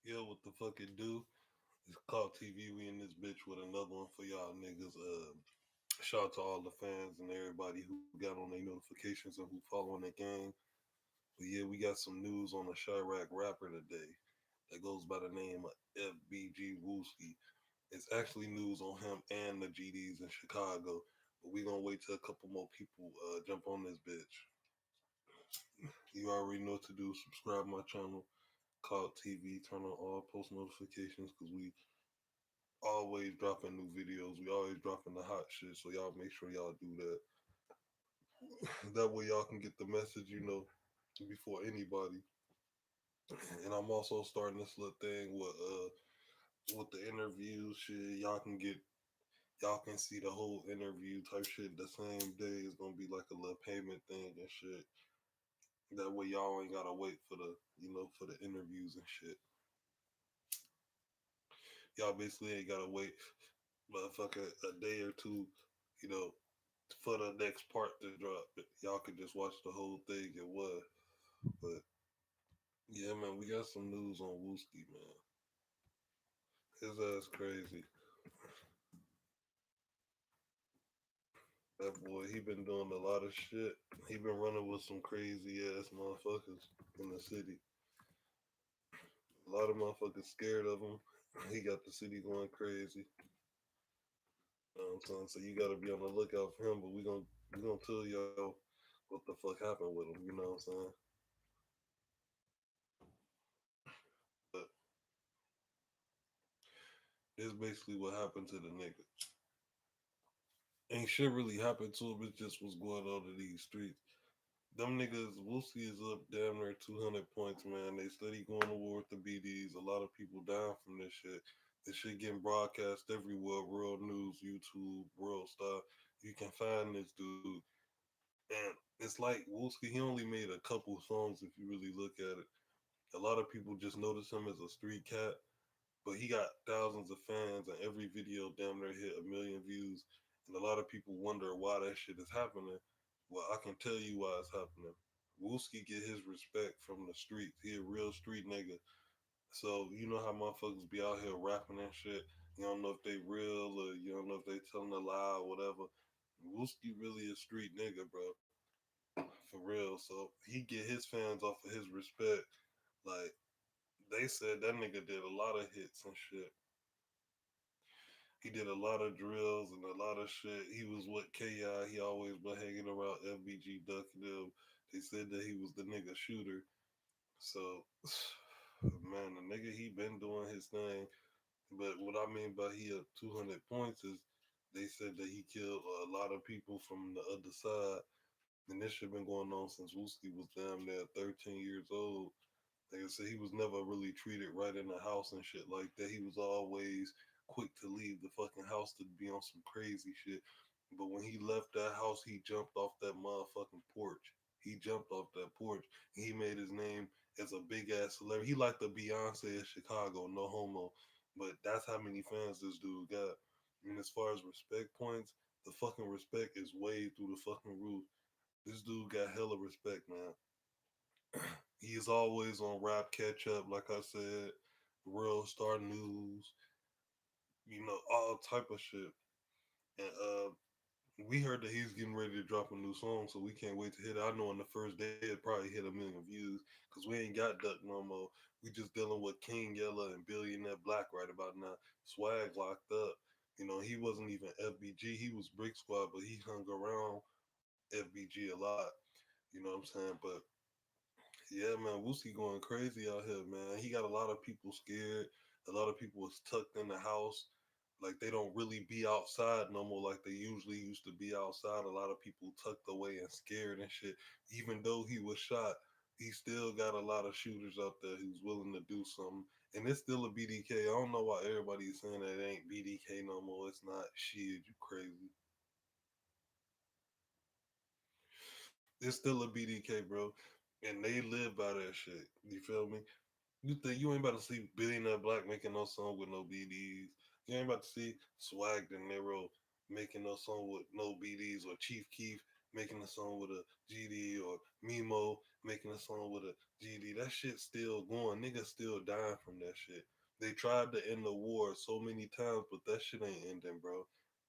Yo, what the fuck it do? It's called TV. We in this bitch with another one for y'all niggas. Shout out to all the fans and everybody who got on their notifications and who following the game. But yeah, we got some news on a Chiraq rapper today that goes by the name of FBG Wooski. It's actually news on him and the GDs in Chicago. But we gonna wait till a couple more people jump on this bitch. You already know what to do. Subscribe my channel, Cloud TV. Turn on all post notifications because we always dropping new videos. We always dropping the hot shit. So y'all make sure y'all do that. That way y'all can get the message, before anybody. And I'm also starting this little thing with the interviews shit. Y'all can see the whole interview type shit the same day. It's gonna be like a little payment thing and shit. That way y'all ain't gotta wait for the interviews and shit. Y'all basically ain't gotta wait motherfucker a day or two, you know, for the next part to drop. Y'all could just watch the whole thing at what. But yeah, man, we got some news on Wooski, man. His ass crazy. That boy, he been doing a lot of shit. He been running with some crazy ass motherfuckers in the city. A lot of motherfuckers scared of him. He got the city going crazy. You know what I'm saying? So you gotta be on the lookout for him. But we gonna tell y'all what the fuck happened with him. You know what I'm saying? But this basically what happened to the nigga. Ain't shit really happened to him. It's just what's going on in these streets. Them niggas, Wooski is up damn near 200 points, man. They steady going to war with the BDs. A lot of people dying from this shit. This shit getting broadcast everywhere. World News, YouTube, World Star. You can find this dude. And it's like Wooski, he only made a couple songs if you really look at it. A lot of people just notice him as a street cat, but he got thousands of fans, and every video damn near hit a million views. And a lot of people wonder why that shit is happening. Well, I can tell you why it's happening. Wooski get his respect from the streets. He a real street nigga. So you know how motherfuckers be out here rapping and shit. You don't know if they real or you don't know if they telling a lie or whatever. Wooski really a street nigga, bro. For real. So he get his fans off of his respect. Like they said that nigga did a lot of hits and shit. He did a lot of drills and a lot of shit. He was with KI. He always been hanging around FBG ducking them. They said that he was the nigga shooter. So, man, the nigga he been doing his thing. But what I mean by he up 200 points is they said that he killed a lot of people from the other side. And this shit been going on since Wooski was damn near 13 years old. Like I said, he was never really treated right in the house and shit like that. He was always quick to leave the fucking house to be on some crazy shit. But when he left that house, he jumped off that motherfucking porch. He jumped off that porch. He made his name as a big ass celebrity. He like the Beyonce of Chicago, no homo. But that's how many fans this dude got. And as far as respect points, the fucking respect is way through the fucking roof. This dude got hella respect, man. He's always on rap catch up, like I said, World Star News, all type of shit. And we heard that he's getting ready to drop a new song, so we can't wait to hit it. I know on the first day it probably hit a million views because we ain't got Duck no more. We just dealing with King Yella and Billionaire Black right about now. Swag locked up. He wasn't even FBG. He was Brick Squad, but he hung around FBG a lot. You know what I'm saying? But yeah, man, Wooski going crazy out here, man. He got a lot of people scared. A lot of people was tucked in the house. Like they don't really be outside no more like they usually used to be outside. A lot of people tucked away and scared and shit. Even though he was shot, he still got a lot of shooters out there who's willing to do something. And it's still a BDK. I don't know why everybody's saying that it ain't BDK no more. It's not. Shit, you crazy. It's still a BDK, bro. And they live by that shit. You feel me? You think you ain't about to see Billionaire Black making no song with no BDs. You ain't about to see Swag De Niro making no song with no BDs or Chief Keef making a song with a GD, or Mimo making a song with a GD. That shit still going. Niggas still dying from that shit. They tried to end the war so many times, but that shit ain't ending, bro.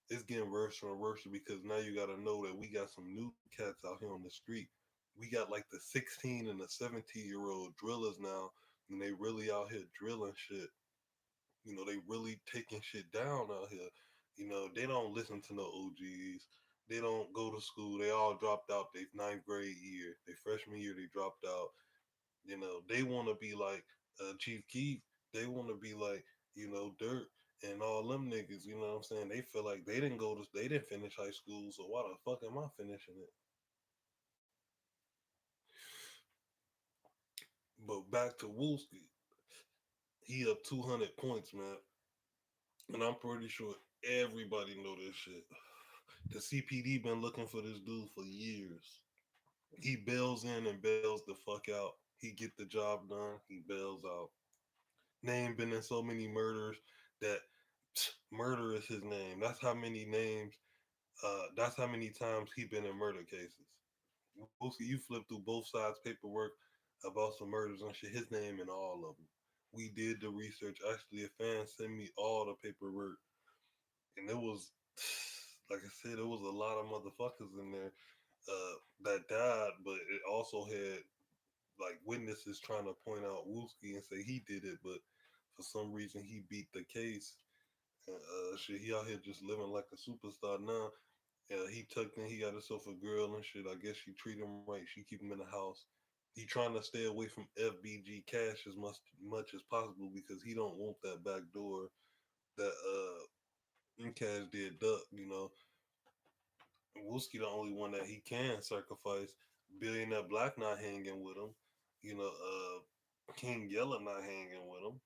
It's getting worse and worse because now you gotta know that we got some new cats out here on the street. We got like the 16 and the 17-year-old drillers now, and they really out here drilling shit. They really taking shit down out here. They don't listen to no OGs. They don't go to school. They all dropped out their ninth grade year. Their freshman year, they dropped out. They want to be like Chief Keef. They want to be like, Dirt and all them niggas. You know what I'm saying? They feel like they didn't finish high school. So why the fuck am I finishing it? But back to Wooski, he up 200 points, man. And I'm pretty sure everybody know this shit. The CPD been looking for this dude for years. He bails in and bails the fuck out. He get the job done. He bails out. Name been in so many murders that murder is his name. That's how many names. That's how many times he been in murder cases. Wooski, you flip through both sides paperwork about some murders and shit. His name in all of them. We did the research. Actually, a fan sent me all the paperwork, and it was, like I said, it was a lot of motherfuckers in there that died, but it also had like witnesses trying to point out Wooski and say he did it, but for some reason he beat the case. And shit, he out here just living like a superstar now. He tucked in, he got himself a girl and shit. I guess she treat him right. She keep him in the house. He trying to stay away from FBG cash as much as possible because he don't want that back door that Cash did duck. Wooski the only one that he can sacrifice. Billionaire Black not hanging with him. King Yella not hanging with him.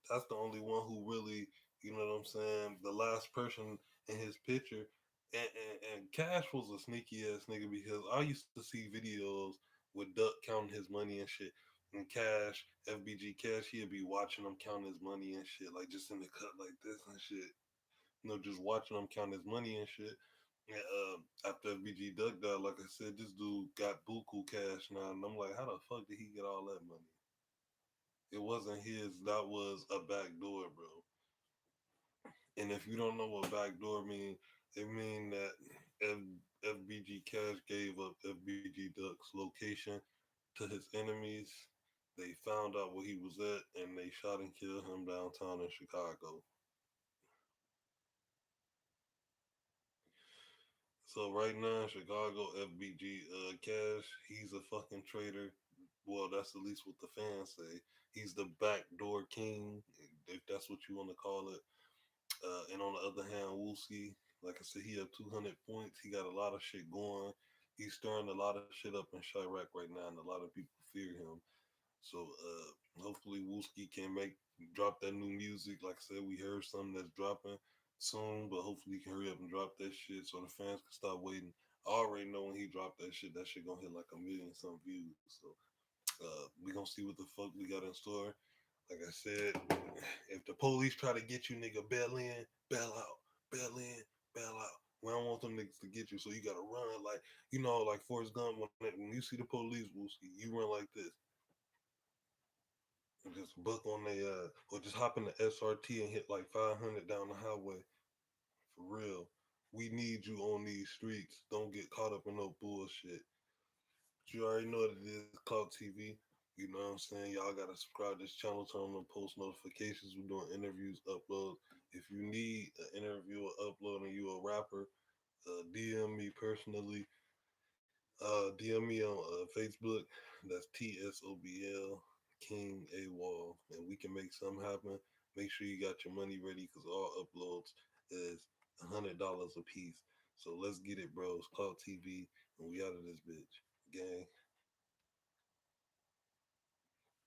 That's the only one who really, you know what I'm saying, the last person in his picture. And Cash was a sneaky ass nigga because I used to see videos with Duck counting his money and shit. And Cash, FBG Cash, he'd be watching him count his money and shit, like just in the cut like this and shit. Just watching him count his money and shit. And after BG Duck died, like I said, this dude got buku cash now, and I'm like, how the fuck did he get all that money? It wasn't his. That was a back door, bro. And if you don't know what back door mean, it mean that FBG Cash gave up FBG Duck's location to his enemies. They found out where he was at, and they shot and killed him downtown in Chicago. So right now in Chicago, FBG Cash, he's a fucking traitor. Well, that's at least what the fans say. He's the backdoor king, if that's what you want to call it. And on the other hand, Wooski, like I said, he have 200 points. He got a lot of shit going. He's stirring a lot of shit up in Chiraq right now, and a lot of people fear him. So hopefully Wooski can drop that new music. Like I said, we heard something that's dropping soon, but hopefully he can hurry up and drop that shit so the fans can stop waiting. I already know when he dropped that shit gonna hit like a million some views. So we gonna see what the fuck we got in store. Like I said, if the police try to get you, nigga, bail in, bail out, bail in, bail out. We don't want them niggas to get you, so you gotta run like like Forrest Gump. When you see the police, Wooski, you run like this. And just buck on or just hop in the SRT and hit like 500 down the highway. For real. We need you on these streets. Don't get caught up in no bullshit. But you already know what it is, Cloud TV. You know what I'm saying? Y'all gotta subscribe to this channel, turn on post notifications. We're doing interviews, uploads. If you need an interview or upload and you a rapper, DM me personally. DM me on Facebook. That's TSOBL King A Wall, and we can make something happen. Make sure you got your money ready because all uploads is $100 a piece. So let's get it, bros. Cloud TV, and we out of this bitch, gang.